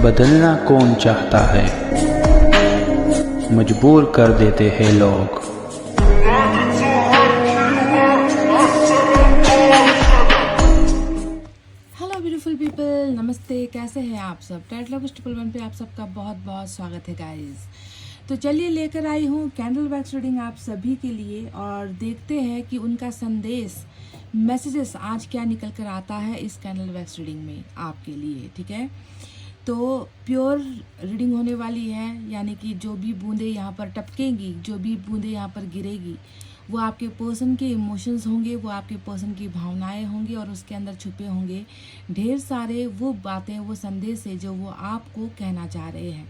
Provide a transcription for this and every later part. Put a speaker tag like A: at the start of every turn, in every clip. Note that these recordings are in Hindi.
A: बदलना कौन चाहता है, मजबूर कर देते हैं लोग।
B: हेलो ब्यूटीफुल पीपल, नमस्ते। कैसे हैं आप सब? टाइटल ऑफ ट्रिपल वन पे आप सबका बहुत बहुत स्वागत है गाइस। तो चलिए लेकर आई हूँ कैंडल वैक्स रीडिंग आप सभी के लिए और देखते हैं कि उनका संदेश, मैसेजेस आज क्या निकल कर आता है इस कैंडल वैक्स रीडिंग में आपके लिए। ठीक है, तो प्योर रीडिंग होने वाली है, यानी कि जो भी बूंदें यहाँ पर टपकेंगी, जो भी बूंदें यहाँ पर गिरेगी, वो आपके पर्सन के इमोशंस होंगे, वो आपके पर्सन की भावनाएं होंगी और उसके अंदर छुपे होंगे ढेर सारे वो बातें, वो संदेश है जो वो आपको कहना चाह रहे हैं।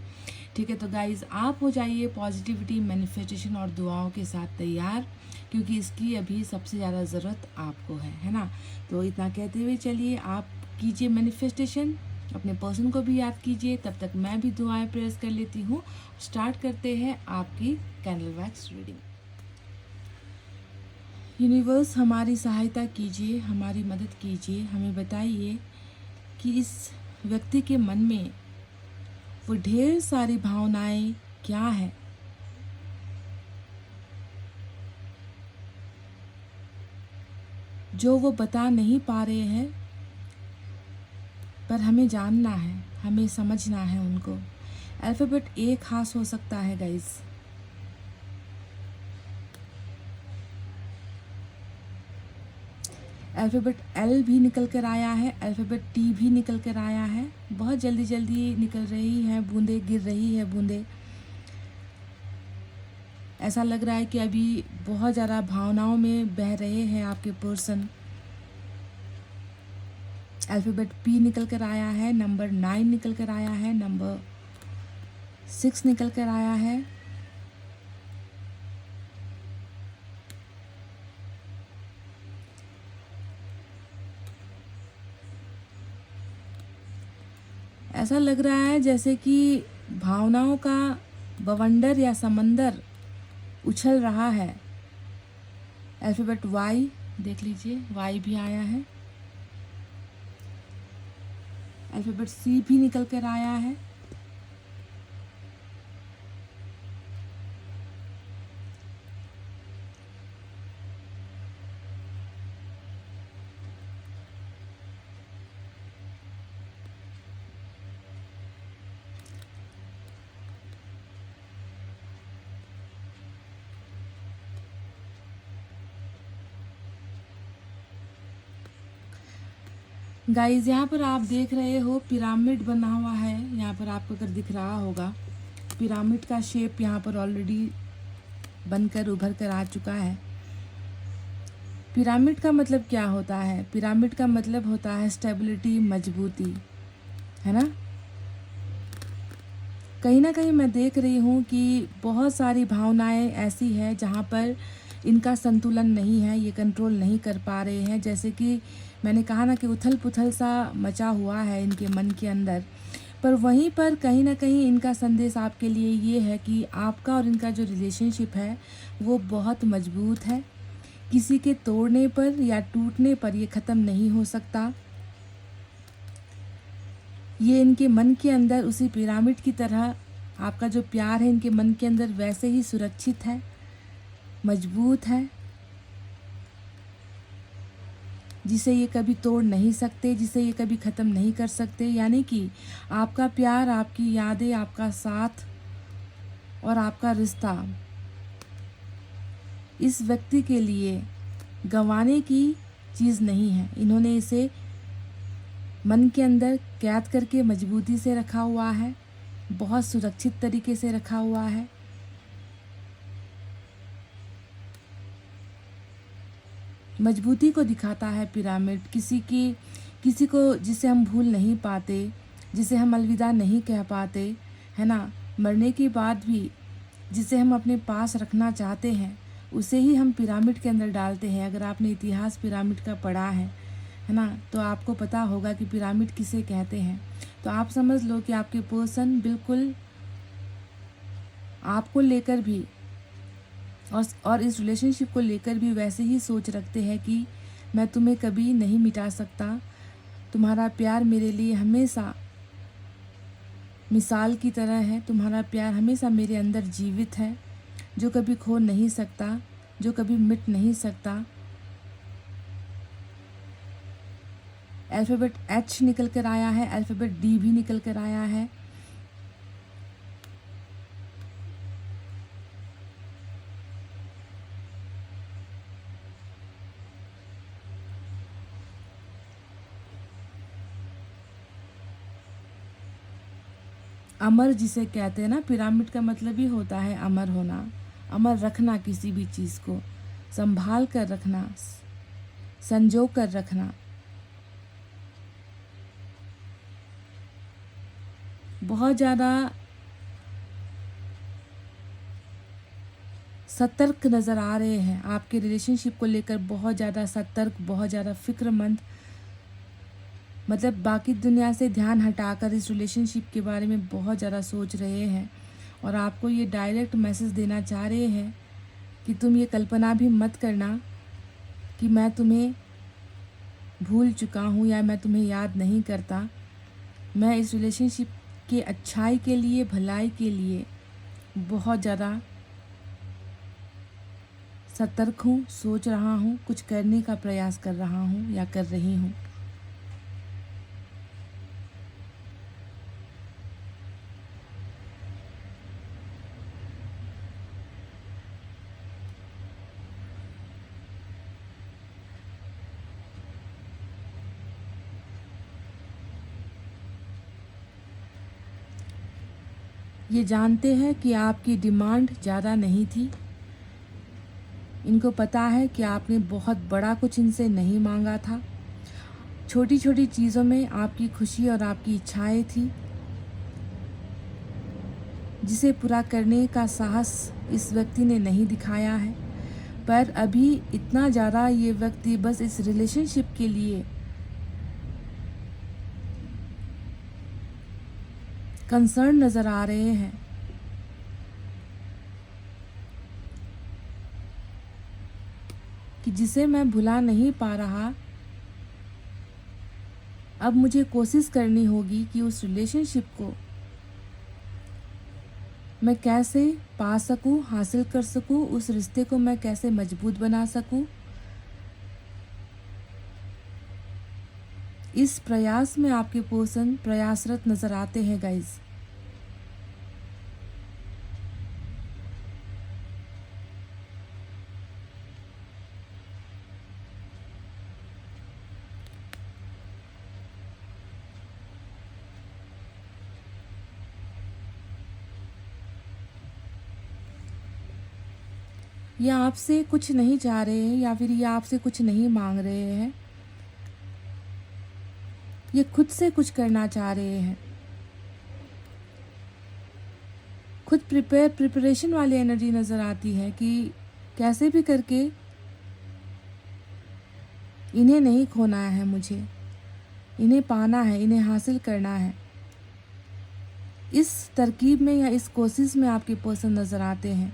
B: ठीक है, तो गाइज आप हो जाइए पॉजिटिविटी, मैनिफेस्टेशन और दुआओं के साथ तैयार, क्योंकि इसकी अभी सबसे ज़्यादा ज़रूरत आपको है ना। तो इतना कहते हुए चलिए आप कीजिए मैनिफेस्टेशन, अपने पर्सन को भी याद कीजिए, तब तक मैं भी दुआएं प्रेयर्स कर लेती हूँ। स्टार्ट करते हैं आपकी कैंडल वैक्स रीडिंग। यूनिवर्स हमारी सहायता कीजिए, हमारी मदद कीजिए, हमें बताइए कि इस व्यक्ति के मन में वो ढेर सारी भावनाएं क्या है, जो वो बता नहीं पा रहे हैं, पर हमें जानना है, हमें समझना है उनको। अल्फ़ाबेट ए खास हो सकता है गाइस। अल्फ़ाबेट एल भी निकल कर आया है, अल्फ़ाबेट टी भी निकल कर आया है। बहुत जल्दी जल्दी निकल रही है बूंदें, गिर रही है बूंदें। ऐसा लग रहा है कि अभी बहुत ज़्यादा भावनाओं में बह रहे हैं आपके पर्सन। अल्फ़ाबेट पी निकल कर आया है, नंबर 9 निकल कर आया है, नंबर 6 निकल कर आया है। ऐसा लग रहा है जैसे कि भावनाओं का बवंडर या समंदर उछल रहा है। अल्फ़ाबेट वाई देख लीजिए, वाई भी आया है। अल्फ़ाबेट सी भी निकल कर आया है। गाइस यहाँ पर आप देख रहे हो पिरामिड बना हुआ है। यहाँ पर आपको अगर दिख रहा होगा, पिरामिड का शेप यहाँ पर ऑलरेडी बनकर उभर कर आ चुका है। पिरामिड का मतलब क्या होता है? पिरामिड का मतलब होता है स्टेबिलिटी, मजबूती, है ना। कहीं ना कहीं मैं देख रही हूँ कि बहुत सारी भावनाएं ऐसी हैं जहाँ पर इनका संतुलन नहीं है, ये कंट्रोल नहीं कर पा रहे हैं। जैसे कि मैंने कहा ना कि उथल पुथल सा मचा हुआ है इनके मन के अंदर। पर वहीं पर कहीं ना कहीं इनका संदेश आपके लिए ये है कि आपका और इनका जो रिलेशनशिप है वो बहुत मजबूत है। किसी के तोड़ने पर या टूटने पर ये ख़त्म नहीं हो सकता। ये इनके मन के अंदर उसी पिरामिड की तरह आपका जो प्यार है इनके मन के अंदर वैसे ही सुरक्षित है, मजबूत है, जिसे ये कभी तोड़ नहीं सकते, जिसे ये कभी ख़त्म नहीं कर सकते। यानी कि आपका प्यार, आपकी यादें, आपका साथ और आपका रिश्ता इस व्यक्ति के लिए गंवाने की चीज़ नहीं है। इन्होंने इसे मन के अंदर कैद करके मजबूती से रखा हुआ है, बहुत सुरक्षित तरीके से रखा हुआ है। मजबूती को दिखाता है पिरामिड। किसी को जिसे हम भूल नहीं पाते, जिसे हम अलविदा नहीं कह पाते, है ना, मरने के बाद भी जिसे हम अपने पास रखना चाहते हैं, उसे ही हम पिरामिड के अंदर डालते हैं। अगर आपने इतिहास पिरामिड का पढ़ा है ना, तो आपको पता होगा कि पिरामिड किसे कहते हैं। तो आप समझ लो कि आपके पर्सन बिल्कुल आपको लेकर भी और इस रिलेशनशिप को लेकर भी वैसे ही सोच रखते हैं कि मैं तुम्हें कभी नहीं मिटा सकता, तुम्हारा प्यार मेरे लिए हमेशा मिसाल की तरह है। तुम्हारा प्यार हमेशा मेरे अंदर जीवित है, जो कभी खो नहीं सकता, जो कभी मिट नहीं सकता। अल्फ़ाबेट H निकल कर आया है, अल्फ़ाबेट D भी निकल कर आया है। अमर जिसे कहते हैं ना, पिरामिड का मतलब ही होता है अमर होना, अमर रखना, किसी भी चीज़ को संभाल कर रखना, संजो कर रखना। बहुत ज़्यादा सतर्क नज़र आ रहे हैं आपके रिलेशनशिप को लेकर, बहुत ज़्यादा सतर्क, बहुत ज़्यादा फिक्रमंद। मतलब बाकी दुनिया से ध्यान हटाकर इस रिलेशनशिप के बारे में बहुत ज़्यादा सोच रहे हैं, और आपको ये डायरेक्ट मैसेज देना चाह रहे हैं कि तुम ये कल्पना भी मत करना कि मैं तुम्हें भूल चुका हूँ या मैं तुम्हें याद नहीं करता। मैं इस रिलेशनशिप के अच्छाई के लिए, भलाई के लिए बहुत ज़्यादा सतर्क हूँ, सोच रहा हूँ, कुछ करने का प्रयास कर रहा हूँ या कर रही हूँ। ये जानते हैं कि आपकी डिमांड ज़्यादा नहीं थी। इनको पता है कि आपने बहुत बड़ा कुछ इनसे नहीं मांगा था। छोटी छोटी चीज़ों में आपकी खुशी और आपकी इच्छाएं थी, जिसे पूरा करने का साहस इस व्यक्ति ने नहीं दिखाया है। पर अभी इतना ज़्यादा ये व्यक्ति बस इस रिलेशनशिप के लिए कंसर्न नज़र आ रहे हैं। कि जिसे मैं भुला नहीं पा रहा, अब मुझे कोशिश करनी होगी कि उस रिलेशनशिप को मैं कैसे पा सकूं, हासिल कर सकूं, उस रिश्ते को मैं कैसे मजबूत बना सकूं। इस प्रयास में आपके पर्सन प्रयासरत नज़र आते हैं गाइज। ये आपसे कुछ नहीं चाह रहे हैं, या फिर ये आपसे कुछ नहीं मांग रहे हैं। ये खुद से कुछ करना चाह रहे हैं। खुद प्रिपरेशन वाली एनर्जी नज़र आती है कि कैसे भी करके इन्हें नहीं खोना है, मुझे इन्हें पाना है, इन्हें हासिल करना है। इस तरकीब में या इस कोशिश में आपके पर्सन नज़र आते हैं।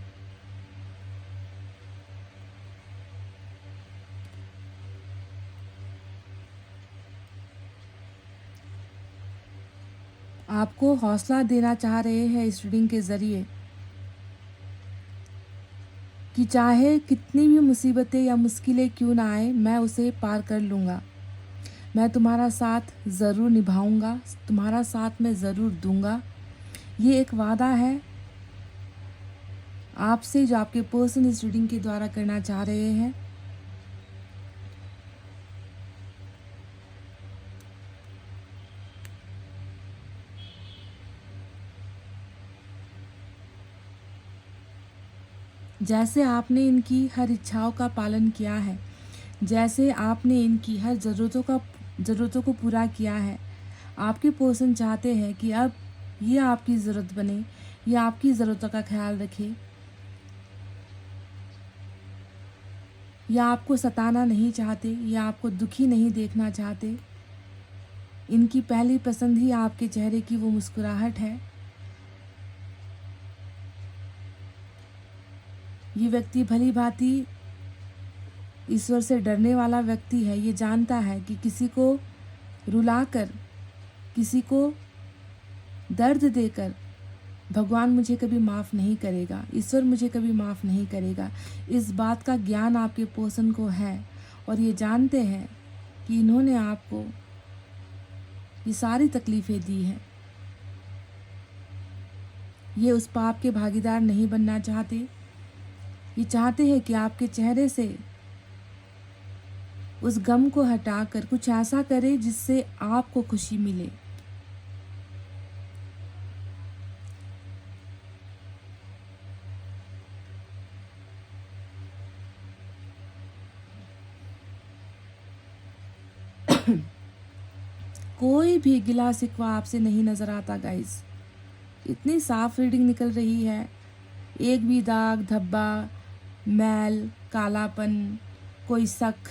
B: आपको हौसला देना चाह रहे हैं इस रीडिंग के ज़रिए कि चाहे कितनी भी मुसीबतें या मुश्किलें क्यों ना आए, मैं उसे पार कर लूँगा। मैं तुम्हारा साथ ज़रूर निभाऊँगा, तुम्हारा साथ मैं ज़रूर दूँगा। ये एक वादा है आपसे जो आपके पर्सन इस रीडिंग के द्वारा करना चाह रहे हैं। जैसे आपने इनकी हर इच्छाओं का पालन किया है, जैसे आपने इनकी हर ज़रूरतों को पूरा किया है, आपके पर्सन चाहते हैं कि अब ये आपकी ज़रूरत बने, ये आपकी ज़रूरतों का ख्याल रखे। या आपको सताना नहीं चाहते, या आपको दुखी नहीं देखना चाहते। इनकी पहली पसंद ही आपके चेहरे की वो मुस्कुराहट है। ये व्यक्ति भली भांति ईश्वर से डरने वाला व्यक्ति है। ये जानता है कि किसी को रुलाकर, किसी को दर्द देकर भगवान मुझे कभी माफ़ नहीं करेगा, ईश्वर मुझे कभी माफ़ नहीं करेगा। इस बात का ज्ञान आपके पर्सन को है और ये जानते हैं कि इन्होंने आपको ये सारी तकलीफ़ें दी हैं। ये उस पाप के भागीदार नहीं बनना चाहते। ये चाहते हैं कि आपके चेहरे से उस गम को हटाकर कुछ ऐसा करे जिससे आपको खुशी मिले। कोई भी गिला शिकवा आपसे नहीं नज़र आता गाइस। इतनी साफ रीडिंग निकल रही है। एक भी दाग धब्बा, मैल, कालापन, कोई शक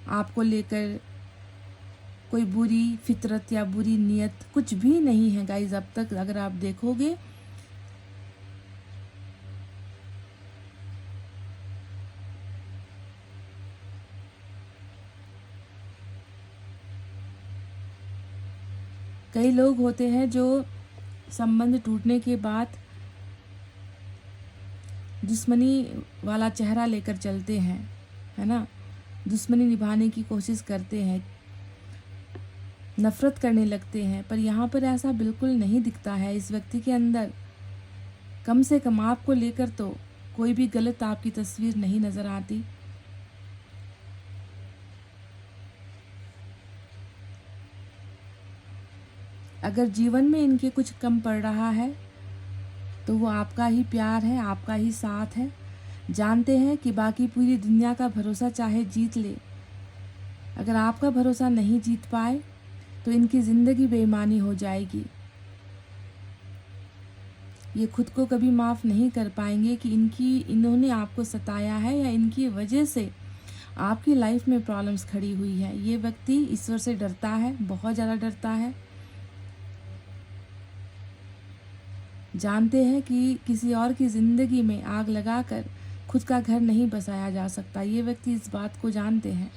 B: आपको लेकर, कोई बुरी फितरत या बुरी नीयत कुछ भी नहीं है गाइस। अब तक अगर आप देखोगे कई लोग होते हैं जो संबंध टूटने के बाद दुश्मनी वाला चेहरा लेकर चलते हैं, है ना। दुश्मनी निभाने की कोशिश करते हैं, नफ़रत करने लगते हैं, पर यहाँ पर ऐसा बिल्कुल नहीं दिखता है इस व्यक्ति के अंदर। कम से कम आपको लेकर तो कोई भी गलत आपकी तस्वीर नहीं नज़र आती। अगर जीवन में इनके कुछ कम पड़ रहा है तो वो आपका ही प्यार है, आपका ही साथ है। जानते हैं कि बाकी पूरी दुनिया का भरोसा चाहे जीत ले, अगर आपका भरोसा नहीं जीत पाए तो इनकी ज़िंदगी बेईमानी हो जाएगी। ये खुद को कभी माफ़ नहीं कर पाएंगे कि इन्होंने आपको सताया है या इनकी वजह से आपकी लाइफ में प्रॉब्लम्स खड़ी हुई है। ये व्यक्ति ईश्वर से डरता है, बहुत ज़्यादा डरता है। जानते हैं कि किसी और की ज़िंदगी में आग लगाकर खुद का घर नहीं बसाया जा सकता। ये व्यक्ति इस बात को जानते हैं।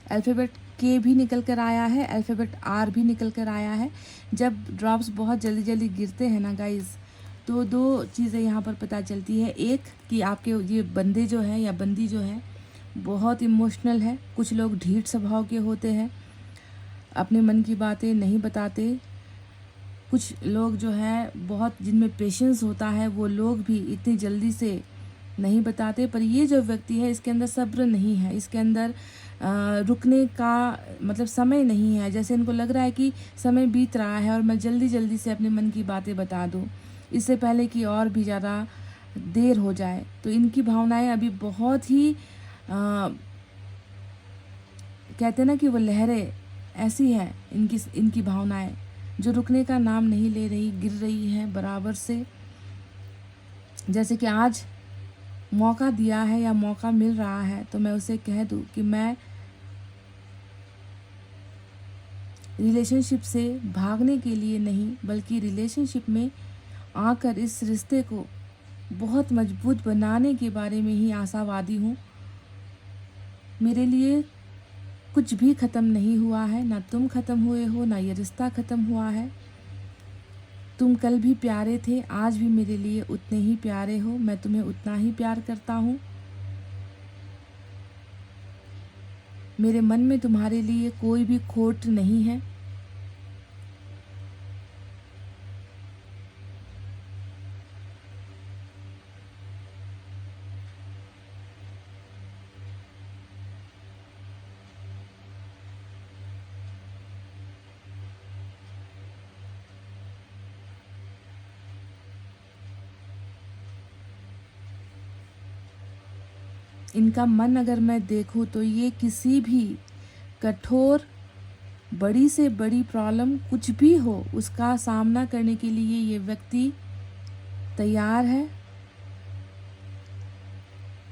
B: अल्फ़ाबेट के भी निकल कर आया है, अल्फ़ाबेट आर भी निकल कर आया है। जब ड्रॉप्स बहुत जल्दी जल्दी गिरते हैं ना गाइस, तो दो चीज़ें यहाँ पर पता चलती है। एक कि आपके ये बंदे जो है या बंदी जो है बहुत इमोशनल है। कुछ लोग ढीठ स्वभाव के होते हैं, अपने मन की बातें नहीं बताते। कुछ लोग जो है बहुत जिनमें पेशेंस होता है, वो लोग भी इतनी जल्दी से नहीं बताते। पर ये जो व्यक्ति है इसके अंदर सब्र नहीं है, इसके अंदर रुकने का मतलब समय नहीं है। जैसे इनको लग रहा है कि समय बीत रहा है और मैं जल्दी जल्दी से अपने मन की बातें बता दूं, इससे पहले कि और भी ज़्यादा देर हो जाए। तो इनकी भावनाएं अभी बहुत ही कहते हैं ना कि वो लहरें ऐसी हैं इनकी भावनाएं जो रुकने का नाम नहीं ले रही, गिर रही हैं बराबर से। जैसे कि आज मौका दिया है या मौका मिल रहा है तो मैं उसे कह दूं कि मैं रिलेशनशिप से भागने के लिए नहीं, बल्कि रिलेशनशिप में आकर इस रिश्ते को बहुत मजबूत बनाने के बारे में ही आशावादी हूँ। मेरे लिए कुछ भी ख़त्म नहीं हुआ है, ना तुम ख़त्म हुए हो, ना ये रिश्ता ख़त्म हुआ है। तुम कल भी प्यारे थे, आज भी मेरे लिए उतने ही प्यारे हो। मैं तुम्हें उतना ही प्यार करता हूँ। मेरे मन में तुम्हारे लिए कोई भी खोट नहीं है। इनका मन अगर मैं देखूं तो ये किसी भी कठोर, बड़ी से बड़ी प्रॉब्लम कुछ भी हो उसका सामना करने के लिए ये व्यक्ति तैयार है,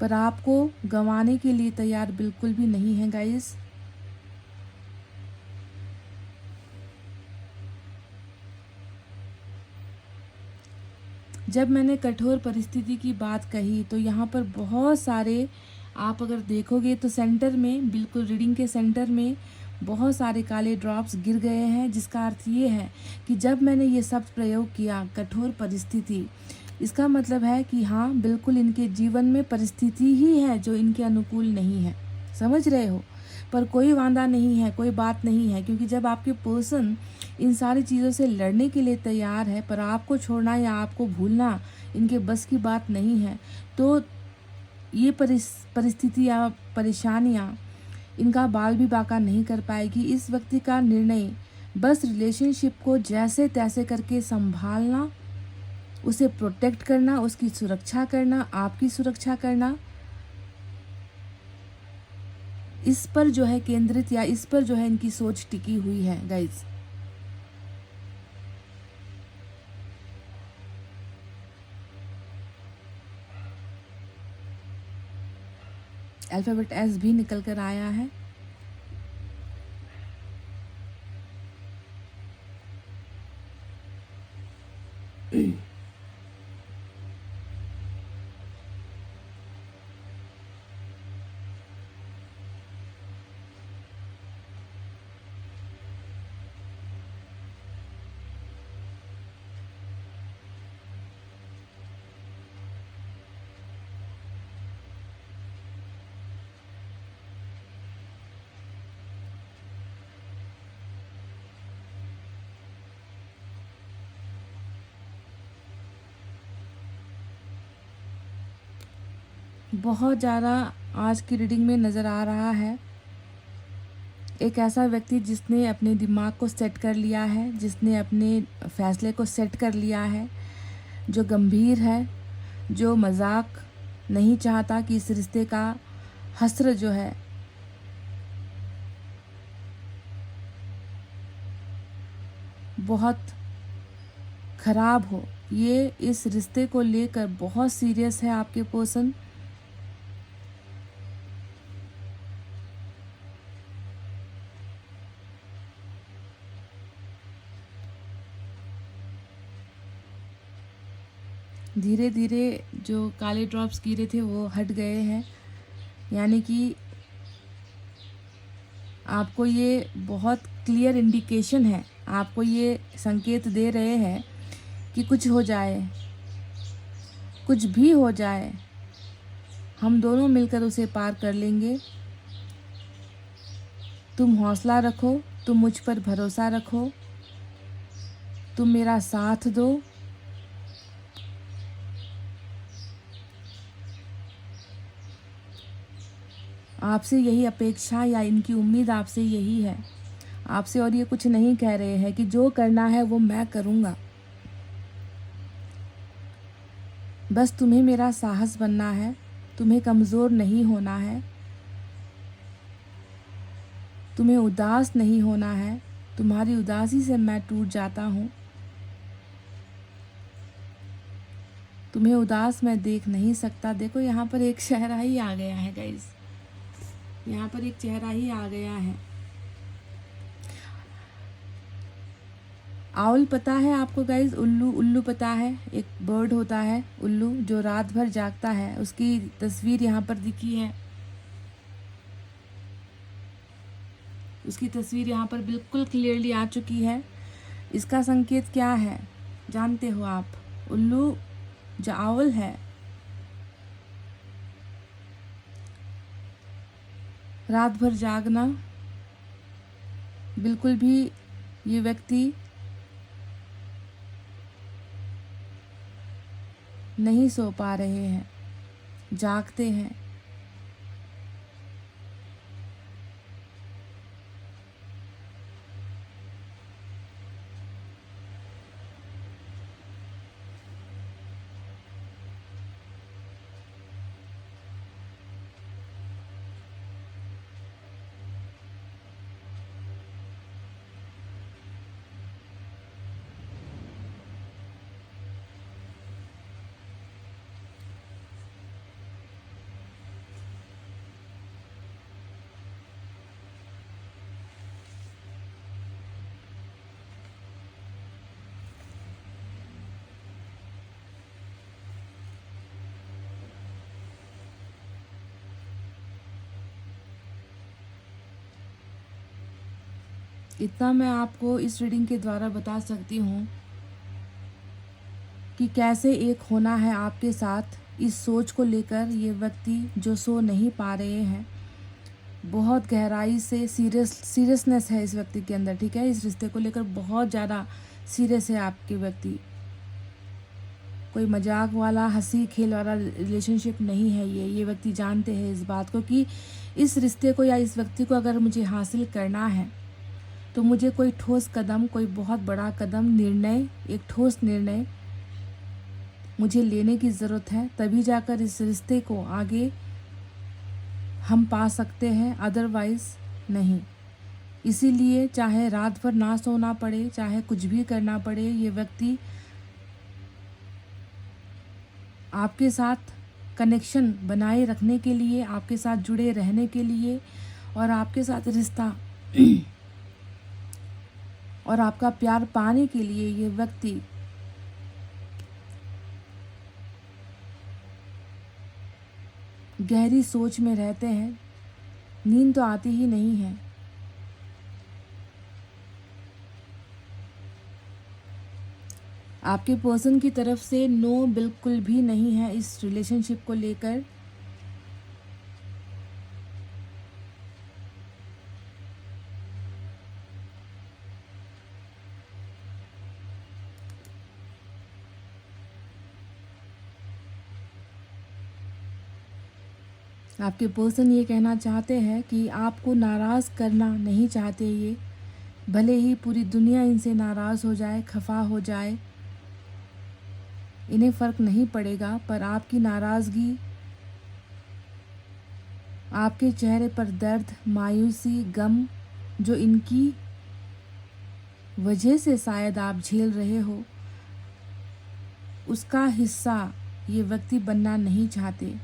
B: पर आपको गंवाने के लिए तैयार बिल्कुल भी नहीं है गाइस। जब मैंने कठोर परिस्थिति की बात कही तो यहाँ पर बहुत सारे, आप अगर देखोगे तो सेंटर में, बिल्कुल रीडिंग के सेंटर में बहुत सारे काले ड्रॉप्स गिर गए हैं, जिसका अर्थ ये है कि जब मैंने ये शब्द प्रयोग किया कठोर परिस्थिति, इसका मतलब है कि हाँ बिल्कुल इनके जीवन में परिस्थिति ही है जो इनके अनुकूल नहीं है, समझ रहे हो। पर कोई वांदा नहीं है, कोई बात नहीं है, क्योंकि जब आपके पर्सन इन सारी चीज़ों से लड़ने के लिए तैयार है, पर आपको छोड़ना या आपको भूलना इनके बस की बात नहीं है, तो ये परिस्थिति या परेशानियाँ इनका बाल भी बाका नहीं कर पाएगी। इस व्यक्ति का निर्णय बस रिलेशनशिप को जैसे तैसे करके संभालना, उसे प्रोटेक्ट करना, उसकी सुरक्षा करना, आपकी सुरक्षा करना, इस पर जो है केंद्रित, या इस पर जो है इनकी सोच टिकी हुई है गाइज। अल्फाबेट एस भी निकल कर आया है। बहुत ज़्यादा आज की रीडिंग में नज़र आ रहा है एक ऐसा व्यक्ति जिसने अपने दिमाग को सेट कर लिया है, जिसने अपने फैसले को सेट कर लिया है, जो गंभीर है, जो मजाक नहीं चाहता कि इस रिश्ते का हस्र जो है बहुत ख़राब हो। ये इस रिश्ते को लेकर बहुत सीरियस है आपके पर्सन। धीरे धीरे जो काले ड्रॉप्स गिरे थे वो हट गए हैं, यानी कि आपको ये बहुत क्लियर इंडिकेशन है, आपको ये संकेत दे रहे हैं कि कुछ हो जाए, कुछ भी हो जाए, हम दोनों मिलकर उसे पार कर लेंगे। तुम हौसला रखो, तुम मुझ पर भरोसा रखो, तुम मेरा साथ दो। आपसे यही अपेक्षा या इनकी उम्मीद आपसे यही है, आपसे, और ये कुछ नहीं कह रहे हैं कि जो करना है वो मैं करूँगा, बस तुम्हें मेरा साहस बनना है, तुम्हें कमज़ोर नहीं होना है, तुम्हें उदास नहीं होना है। तुम्हारी उदासी से मैं टूट जाता हूँ, तुम्हें उदास मैं देख नहीं सकता। देखो यहाँ पर एक चेहरा ही आ गया है गाइस, यहाँ पर एक चेहरा ही आ गया है। आउल पता है आपको गाइस? उल्लू, उल्लू पता है? एक बर्ड होता है उल्लू जो रात भर जागता है, उसकी तस्वीर यहाँ पर दिखी है, उसकी तस्वीर यहाँ पर बिल्कुल क्लियरली आ चुकी है। इसका संकेत क्या है जानते हो आप? उल्लू जो आउल है, रात भर जागना, बिल्कुल भी ये व्यक्ति नहीं सो पा रहे हैं, जागते हैं। इतना मैं आपको इस रीडिंग के द्वारा बता सकती हूँ कि कैसे एक होना है आपके साथ। इस सोच को लेकर ये व्यक्ति जो सो नहीं पा रहे हैं, बहुत गहराई से सीरियसनेस है इस व्यक्ति के अंदर, ठीक है। इस रिश्ते को लेकर बहुत ज़्यादा सीरियस है आपके व्यक्ति। कोई मजाक वाला हंसी खेल वाला रिलेशनशिप नहीं है ये व्यक्ति जानते हैं इस बात को कि इस रिश्ते को या इस व्यक्ति को अगर मुझे हासिल करना है तो मुझे कोई ठोस कदम, कोई बहुत बड़ा कदम, निर्णय, एक ठोस निर्णय मुझे लेने की ज़रूरत है, तभी जाकर इस रिश्ते को आगे हम पा सकते हैं, अदरवाइज़ नहीं। इसीलिए चाहे रात भर ना सोना पड़े, चाहे कुछ भी करना पड़े, ये व्यक्ति आपके साथ कनेक्शन बनाए रखने के लिए, आपके साथ जुड़े रहने के लिए और आपके साथ रिश्ता और आपका प्यार पाने के लिए ये व्यक्ति गहरी सोच में रहते हैं। नींद तो आती ही नहीं है। आपके पर्सन की तरफ से नो बिल्कुल भी नहीं है इस रिलेशनशिप को लेकर। आपके पर्सन ये कहना चाहते हैं कि आपको नाराज़ करना नहीं चाहते ये, भले ही पूरी दुनिया इनसे नाराज़ हो जाए, खफा हो जाए, इन्हें फ़र्क नहीं पड़ेगा। पर आपकी नाराज़गी, आपके चेहरे पर दर्द, मायूसी, गम जो इनकी वजह से शायद आप झेल रहे हो, उसका हिस्सा ये व्यक्ति बनना नहीं चाहते।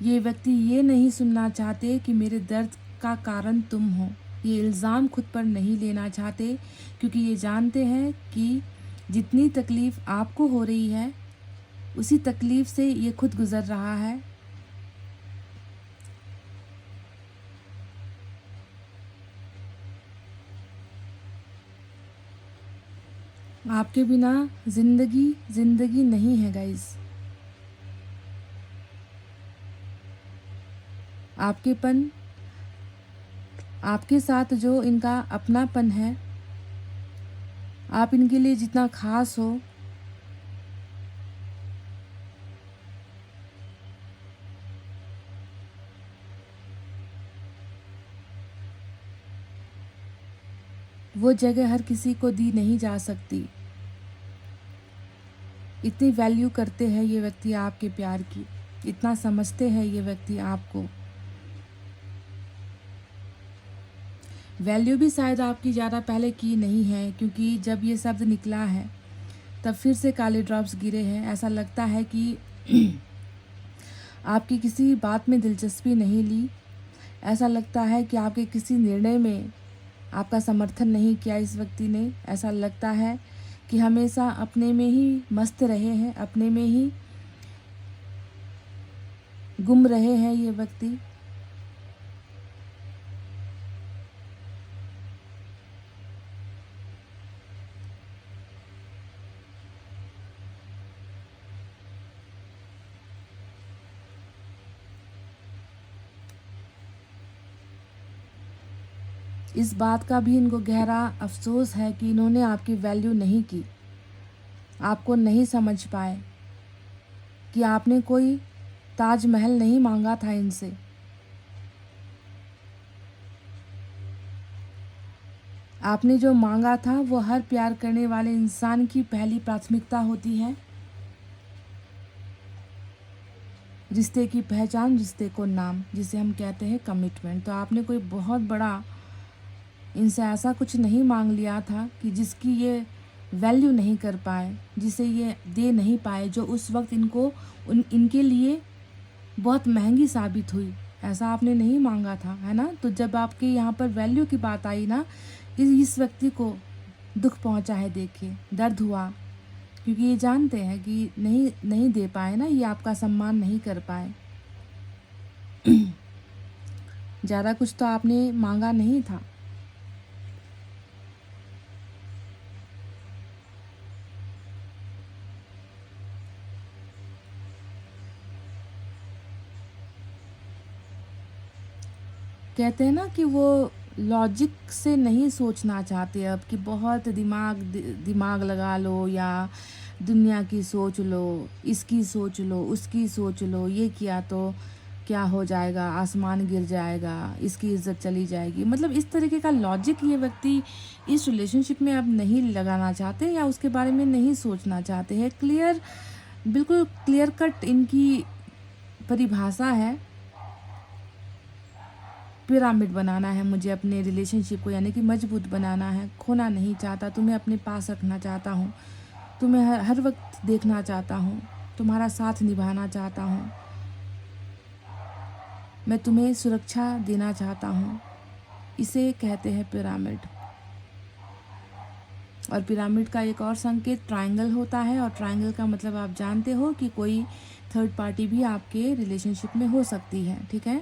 B: ये व्यक्ति ये नहीं सुनना चाहते कि मेरे दर्द का कारण तुम हो। ये इल्ज़ाम खुद पर नहीं लेना चाहते, क्योंकि ये जानते हैं कि जितनी तकलीफ़ आपको हो रही है उसी तकलीफ़ से ये खुद गुज़र रहा है। आपके बिना ज़िंदगी नहीं है गाइस। आपके साथ जो इनका अपनापन है, आप इनके लिए जितना खास हो, वो जगह हर किसी को दी नहीं जा सकती। इतनी वैल्यू करते हैं ये व्यक्ति आपके प्यार की, इतना समझते हैं ये व्यक्ति आपको। वैल्यू भी शायद आपकी ज़्यादा पहले की नहीं है, क्योंकि जब ये शब्द निकला है तब फिर से काले ड्रॉप्स गिरे हैं। ऐसा लगता है कि आपकी किसी बात में दिलचस्पी नहीं ली। ऐसा लगता है कि आपके किसी निर्णय में आपका समर्थन नहीं किया इस व्यक्ति ने। ऐसा लगता है कि हमेशा अपने में ही मस्त रहे हैं, अपने में ही गुम रहे हैं ये व्यक्ति। इस बात का भी इनको गहरा अफसोस है कि इन्होंने आपकी वैल्यू नहीं की, आपको नहीं समझ पाए कि आपने कोई ताजमहल नहीं मांगा था इनसे। आपने जो मांगा था वो हर प्यार करने वाले इंसान की पहली प्राथमिकता होती है। रिश्ते की पहचान, रिश्ते को नाम, जिसे हम कहते हैं कमिटमेंट। तो आपने कोई बहुत बड़ा इनसे ऐसा कुछ नहीं मांग लिया था कि जिसकी ये वैल्यू नहीं कर पाए, जिसे ये दे नहीं पाए, जो उस वक्त इनके लिए बहुत महंगी साबित हुई। ऐसा आपने नहीं मांगा था, है ना। तो जब आपके यहाँ पर वैल्यू की बात आई ना, इस व्यक्ति को दुख पहुँचा है, देखिए दर्द हुआ, क्योंकि ये जानते हैं कि नहीं दे पाए ना, ये आपका सम्मान नहीं कर पाए। ज़्यादा कुछ तो आपने मांगा नहीं था। कहते हैं ना कि वो लॉजिक से नहीं सोचना चाहते अब, कि बहुत दिमाग लगा लो या दुनिया की सोच लो, इसकी सोच लो, उसकी सोच लो, ये किया तो क्या हो जाएगा, आसमान गिर जाएगा, इसकी इज्जत चली जाएगी। मतलब इस तरीके का लॉजिक ये व्यक्ति इस रिलेशनशिप में अब नहीं लगाना चाहते या उसके बारे में नहीं सोचना चाहते हैं। बिल्कुल क्लियर कट इनकी परिभाषा है, पिरामिड बनाना है मुझे अपने रिलेशनशिप को, यानी कि मजबूत बनाना है, खोना नहीं चाहता, तुम्हें अपने पास रखना चाहता हूँ, तुम्हें हर वक्त देखना चाहता हूँ, तुम्हारा साथ निभाना चाहता हूँ, मैं तुम्हें सुरक्षा देना चाहता हूँ। इसे कहते हैं पिरामिड। और पिरामिड का एक और संकेत ट्रायंगल होता है, और ट्रायंगल का मतलब आप जानते हो कि कोई थर्ड पार्टी भी आपके रिलेशनशिप में हो सकती है, ठीक है।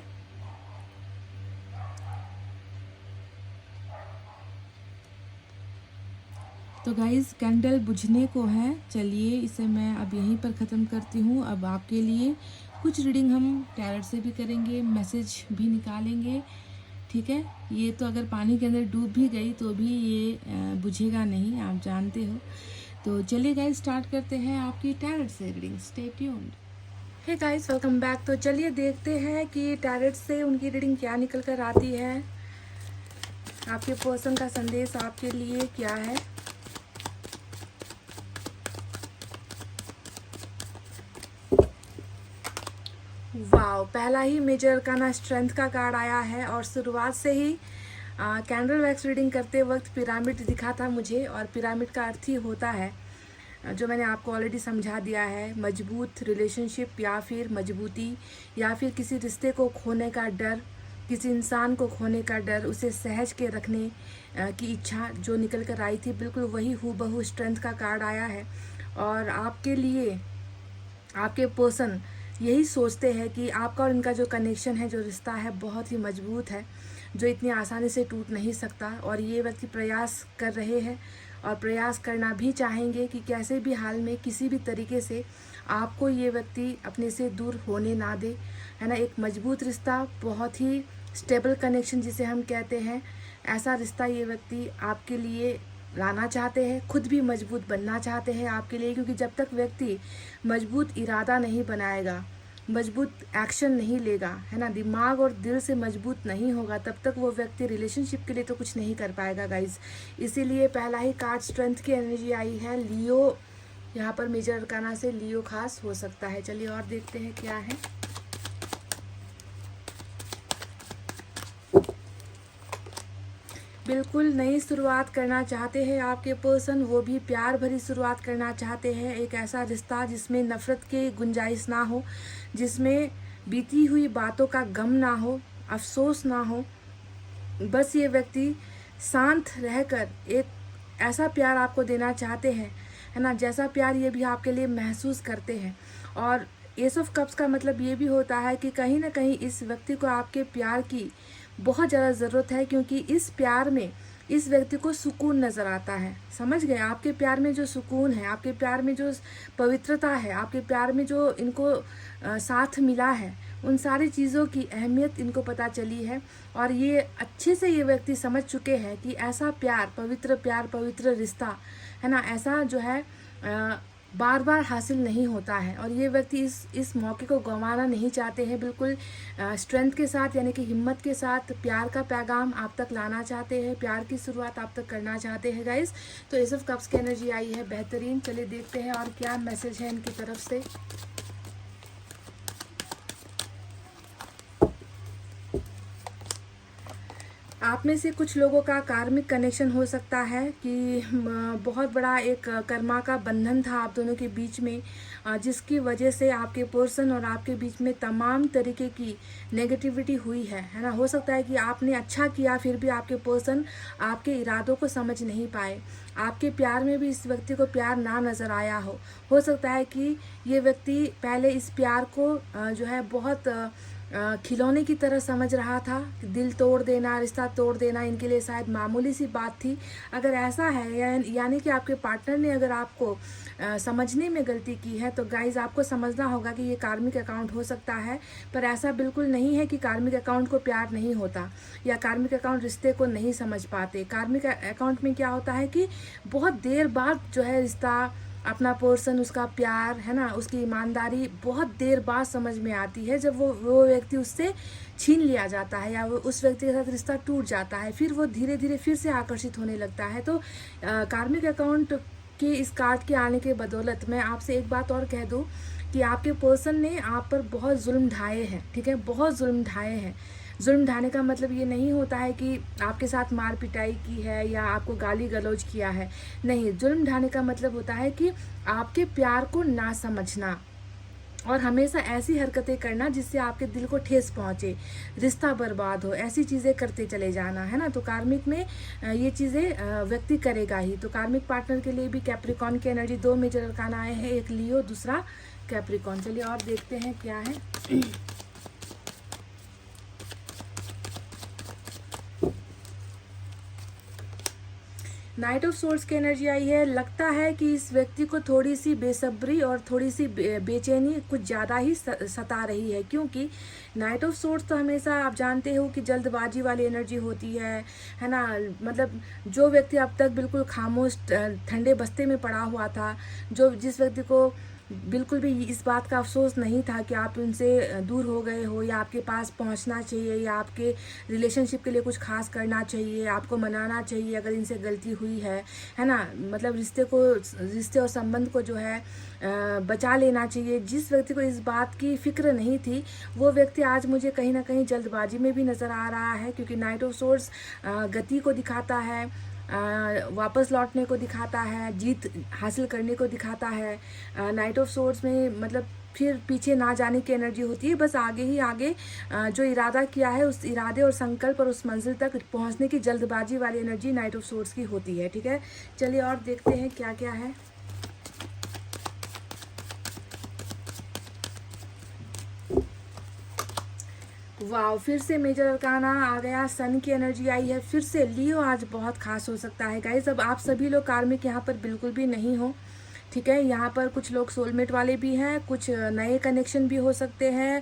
B: तो गाइज़ कैंडल बुझने को है, चलिए इसे मैं अब यहीं पर ख़त्म करती हूँ। अब आपके लिए कुछ रीडिंग हम टैरट से भी करेंगे, मैसेज भी निकालेंगे, ठीक है। ये तो अगर पानी के अंदर डूब भी गई तो भी ये बुझेगा नहीं, आप जानते हो। तो चलिए गाइज स्टार्ट करते हैं आपकी टैरट से reading. Stay tuned. Hey guys welcome back. तो चलिए देखते हैं कि टैरट से उनकी रीडिंग क्या निकल कर आती है। आपके पर्सन का संदेश आपके लिए क्या है। वाओ, पहला ही मेजर का ना स्ट्रेंथ का कार्ड आया है, और शुरुआत से ही कैंडल वैक्स रीडिंग करते वक्त पिरामिड दिखा था मुझे। और पिरामिड का अर्थ ही होता है, जो मैंने आपको ऑलरेडी समझा दिया है, मजबूत रिलेशनशिप या फिर मजबूती, या फिर किसी रिश्ते को खोने का डर, किसी इंसान को खोने का डर, उसे सहज के रखने की इच्छा जो निकल कर आई थी, बिल्कुल वही हूबहू स्ट्रेंथ का कार्ड आया है। और आपके लिए आपके पर्सन यही सोचते हैं कि आपका और इनका जो कनेक्शन है, जो रिश्ता है, बहुत ही मजबूत है, जो इतनी आसानी से टूट नहीं सकता। और ये व्यक्ति प्रयास कर रहे हैं और प्रयास करना भी चाहेंगे कि कैसे भी हाल में, किसी भी तरीके से आपको ये व्यक्ति अपने से दूर होने ना दे, है ना। एक मजबूत रिश्ता, बहुत ही स्टेबल कनेक्शन जिसे हम कहते हैं, ऐसा रिश्ता ये व्यक्ति आपके लिए लाना चाहते हैं, खुद भी मजबूत बनना चाहते हैं आपके लिए। क्योंकि जब तक व्यक्ति मजबूत इरादा नहीं बनाएगा, मजबूत एक्शन नहीं लेगा, है ना, दिमाग और दिल से मजबूत नहीं होगा, तब तक वो व्यक्ति रिलेशनशिप के लिए तो कुछ नहीं कर पाएगा गाइज। इसीलिए पहला ही कार्ड स्ट्रेंथ की एनर्जी आई है। लियो यहाँ पर मेजर अरकाना से लियो खास हो सकता है। चलिए और देखते हैं क्या है। बिल्कुल नई शुरुआत करना चाहते हैं आपके पर्सन, वो भी प्यार भरी शुरुआत करना चाहते हैं। एक ऐसा रिश्ता जिसमें नफ़रत की गुंजाइश ना हो, जिसमें बीती हुई बातों का गम ना हो, अफसोस ना हो। बस ये व्यक्ति शांत रहकर एक ऐसा प्यार आपको देना चाहते हैं, है ना, जैसा प्यार ये भी आपके लिए महसूस करते हैं। और एस ऑफ कप्स का मतलब ये भी होता है कि कहीं ना कहीं इस व्यक्ति को आपके प्यार की बहुत ज़्यादा ज़रूरत है, क्योंकि इस प्यार में इस व्यक्ति को सुकून नज़र आता है। समझ गए, आपके प्यार में जो सुकून है, आपके प्यार में जो पवित्रता है, आपके प्यार में जो इनको साथ मिला है, उन सारी चीज़ों की अहमियत इनको पता चली है। और ये अच्छे से ये व्यक्ति समझ चुके हैं कि ऐसा प्यार, पवित्र रिश्ता, है ना, ऐसा जो है बार बार हासिल नहीं होता है। और ये व्यक्ति इस मौके को गंवाना नहीं चाहते हैं। बिल्कुल स्ट्रेंथ के साथ, यानी कि हिम्मत के साथ प्यार का पैगाम आप तक लाना चाहते हैं, प्यार की शुरुआत आप तक करना चाहते हैं गाइस। तो एस ऑफ कप्स की एनर्जी आई है, बेहतरीन। चलिए देखते हैं और क्या मैसेज है इनकी तरफ से। आप में से कुछ लोगों का कार्मिक कनेक्शन हो सकता है कि बहुत बड़ा एक कर्मा का बंधन था आप दोनों के बीच में, जिसकी वजह से आपके पर्सन और आपके बीच में तमाम तरीके की नेगेटिविटी हुई है ना। हो सकता है कि आपने अच्छा किया, फिर भी आपके पर्सन आपके इरादों को समझ नहीं पाए, आपके प्यार में भी इस व्यक्ति को प्यार ना नज़र आया हो सकता है कि ये व्यक्ति पहले इस प्यार को जो है बहुत खिलौने की तरह समझ रहा था। दिल तोड़ देना, रिश्ता तोड़ देना इनके लिए शायद मामूली सी बात थी। अगर ऐसा है यानी कि आपके पार्टनर ने अगर आपको समझने में गलती की है, तो गाइज आपको समझना होगा कि ये कार्मिक अकाउंट हो सकता है। पर ऐसा बिल्कुल नहीं है कि कार्मिक अकाउंट को प्यार नहीं होता या कार्मिक अकाउंट रिश्ते को नहीं समझ पाते। कार्मिक अकाउंट में क्या होता है कि बहुत देर बाद जो है रिश्ता, अपना पर्सन, उसका प्यार है ना, उसकी ईमानदारी बहुत देर बाद समझ में आती है, जब वो व्यक्ति उससे छीन लिया जाता है या वो उस व्यक्ति के साथ रिश्ता टूट जाता है, फिर वो धीरे धीरे फिर से आकर्षित होने लगता है। तो कार्मिक अकाउंट के इस कार्ड के आने के बदौलत मैं आपसे एक बात और कह दूं कि आपके पर्सन ने आप पर बहुत जुल्म ढाए हैं, ठीक है, बहुत जुल्म ढाए हैं। जुल्म ढाने का मतलब ये नहीं होता है कि आपके साथ मार पिटाई की है या आपको गाली गलौज किया है, नहीं। जुल्म ढाने का मतलब होता है कि आपके प्यार को ना समझना और हमेशा ऐसी हरकतें करना जिससे आपके दिल को ठेस पहुंचे, रिश्ता बर्बाद हो, ऐसी चीज़ें करते चले जाना, है ना। तो कार्मिक में ये चीज़ें व्यक्ति करेगा ही। तो कार्मिक पार्टनर के लिए भी कैप्रिकॉन की एनर्जी, 2 मेजर अरकान आए हैं, एक लियो, दूसरा कैप्रिकॉन। चलिए और देखते हैं क्या है। नाइट ऑफ सोर्स की एनर्जी आई है। लगता है कि इस व्यक्ति को थोड़ी सी बेसब्री और थोड़ी सी बेचैनी कुछ ज़्यादा ही सता रही है, क्योंकि नाइट ऑफ सोर्स तो हमेशा आप जानते हो कि जल्दबाजी वाली एनर्जी होती है ना। मतलब जो व्यक्ति अब तक बिल्कुल खामोश ठंडे बस्ते में पड़ा हुआ था, जिस व्यक्ति को बिल्कुल भी इस बात का अफसोस नहीं था कि आप उनसे दूर हो गए हो या आपके पास पहुंचना चाहिए या आपके रिलेशनशिप के लिए कुछ खास करना चाहिए, आपको मनाना चाहिए अगर इनसे गलती हुई है ना। मतलब रिश्ते और संबंध को जो है बचा लेना चाहिए। जिस व्यक्ति को इस बात की फिक्र नहीं थी, वो व्यक्ति आज मुझे कहीं ना कहीं जल्दबाजी में भी नज़र आ रहा है, क्योंकि नाइट ऑफ सोर्स गति को दिखाता है, वापस लौटने को दिखाता है, जीत हासिल करने को दिखाता है। नाइट ऑफ सोर्स में मतलब फिर पीछे ना जाने की एनर्जी होती है, बस आगे ही आगे जो इरादा किया है उस इरादे और संकल्प और उस मंजिल तक पहुंचने की जल्दबाजी वाली एनर्जी नाइट ऑफ सोर्स की होती है, ठीक है। चलिए और देखते हैं क्या क्या है। वाह, फिर से मेजर अरकाना आ गया, सन की एनर्जी आई है। फिर से लियो आज बहुत खास हो सकता है गाइस। अब आप सभी लोग कार्मिक यहाँ पर बिल्कुल भी नहीं हो, ठीक है। यहाँ पर कुछ लोग सोलमेट वाले भी हैं, कुछ नए कनेक्शन भी हो सकते हैं,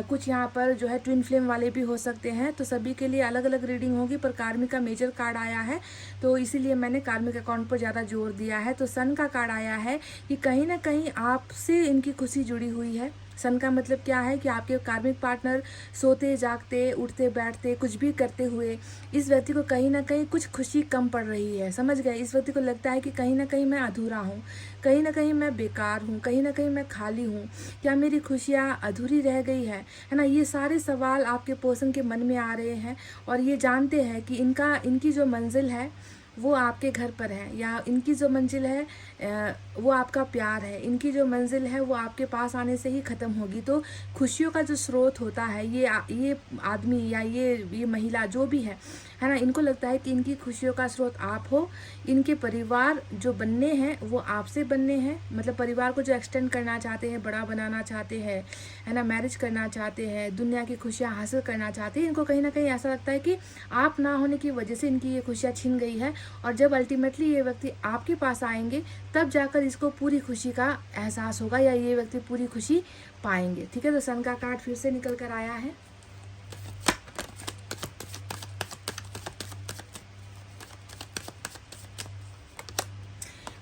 B: कुछ यहाँ पर जो है ट्विन फ्लेम वाले भी हो सकते हैं। तो सभी के लिए अलग अलग रीडिंग होगी, पर कार्मिक का मेजर कार्ड आया है तो इसीलिए मैंने कार्मिक अकाउंट पर ज़्यादा जोर दिया है। तो सन का कार्ड आया है कि कहीं ना कहीं आपसे इनकी खुशी जुड़ी हुई है। सन का मतलब क्या है कि आपके कार्मिक पार्टनर सोते जागते, उठते बैठते, कुछ भी करते हुए इस व्यक्ति को कहीं ना कहीं कुछ खुशी कम पड़ रही है, समझ गए। इस व्यक्ति को लगता है कि कहीं ना कहीं मैं अधूरा हूँ, कहीं ना कहीं मैं बेकार हूँ, कहीं ना कहीं मैं खाली हूँ, क्या मेरी खुशियाँ अधूरी रह गई है ना। ये सारे सवाल आपके पर्सन के मन में आ रहे हैं और ये जानते हैं कि इनकी जो मंजिल है वो आपके घर पर है, या इनकी जो मंजिल है वो आपका प्यार है, इनकी जो मंजिल है वो आपके पास आने से ही ख़त्म होगी। तो खुशियों का जो स्रोत होता है, ये आदमी या ये महिला जो भी है ना, इनको लगता है कि इनकी खुशियों का स्रोत आप हो। इनके परिवार जो बनने हैं वो आपसे बनने हैं, मतलब परिवार को जो एक्सटेंड करना चाहते हैं, बड़ा बनाना चाहते हैं, है ना, मैरिज करना चाहते हैं, दुनिया की खुशियाँ हासिल करना चाहते हैं। इनको कहीं ना कहीं ऐसा लगता है कि आप ना होने की वजह से इनकी ये खुशियाँ छिन गई है, और जब अल्टीमेटली ये व्यक्ति आपके पास आएंगे तब जाकर इसको पूरी खुशी का एहसास होगा या ये व्यक्ति पूरी खुशी पाएंगे, ठीक है। तो सन का कार्ड फिर से निकल कर आया है।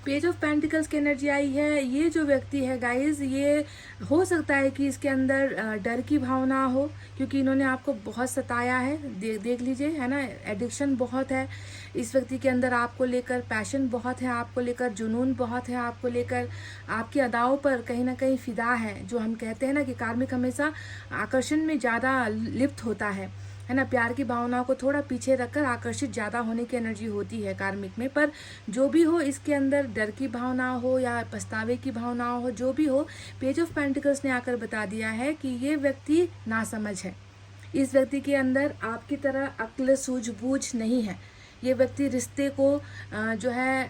B: पेज ऑफ पेंटिकल्स की एनर्जी आई है। ये जो व्यक्ति है गाइज, ये हो सकता है कि इसके अंदर डर की भावना हो, क्योंकि इन्होंने आपको बहुत सताया है। देख लीजिए, है ना, एडिक्शन बहुत है इस व्यक्ति के अंदर आपको लेकर, पैशन बहुत है आपको लेकर, जुनून बहुत है आपको लेकर, आपकी अदाओं पर कहीं ना कहीं फिदा है। जो हम कहते हैं ना कि कार्मिक हमेशा आकर्षण में ज़्यादा लिप्त होता है ना, प्यार की भावनाओं को थोड़ा पीछे रखकर आकर्षित ज़्यादा होने की एनर्जी होती है कार्मिक में। पर जो भी हो, इसके अंदर डर की भावना हो या पछतावे की भावना हो, जो भी हो, पेज ऑफ पेंटिकल्स ने आकर बता दिया है कि ये व्यक्ति नासमझ है। इस व्यक्ति के अंदर आपकी तरह अक्ल सूझबूझ नहीं है। ये व्यक्ति रिश्ते को जो है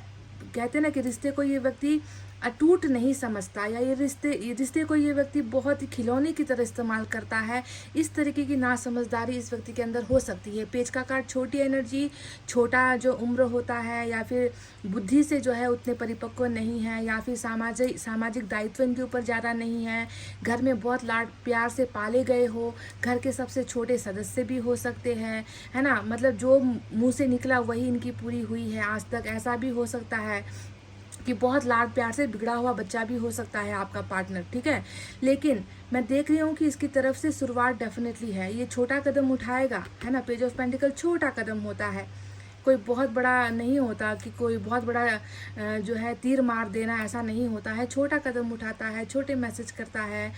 B: कहते हैं ना कि रिश्ते को ये व्यक्ति अटूट नहीं समझता, या ये रिश्ते को ये व्यक्ति बहुत ही खिलौने की तरह इस्तेमाल करता है। इस तरीके की नासमझदारी इस व्यक्ति के अंदर हो सकती है। पेज का कार्ड छोटी एनर्जी, छोटा जो उम्र होता है, या फिर बुद्धि से जो है उतने परिपक्व नहीं है, या फिर सामाजिक दायित्व इनके ऊपर ज़्यादा नहीं है। घर में बहुत लाड प्यार से पाले गए हो, घर के सबसे छोटे सदस्य भी हो सकते हैं, है ना। मतलब जो मुंह से निकला वही इनकी पूरी हुई है आज तक, ऐसा भी हो सकता है कि बहुत लाड प्यार से बिगड़ा हुआ बच्चा भी हो सकता है आपका पार्टनर, ठीक है। लेकिन मैं देख रही हूँ कि इसकी तरफ से शुरुआत डेफिनेटली है, ये छोटा कदम उठाएगा, है ना। पेज ऑफ पेंटिकल छोटा कदम होता है, कोई बहुत बड़ा नहीं होता कि कोई बहुत बड़ा जो है तीर मार देना, ऐसा नहीं होता है। छोटा कदम उठाता है, छोटे मैसेज करता है,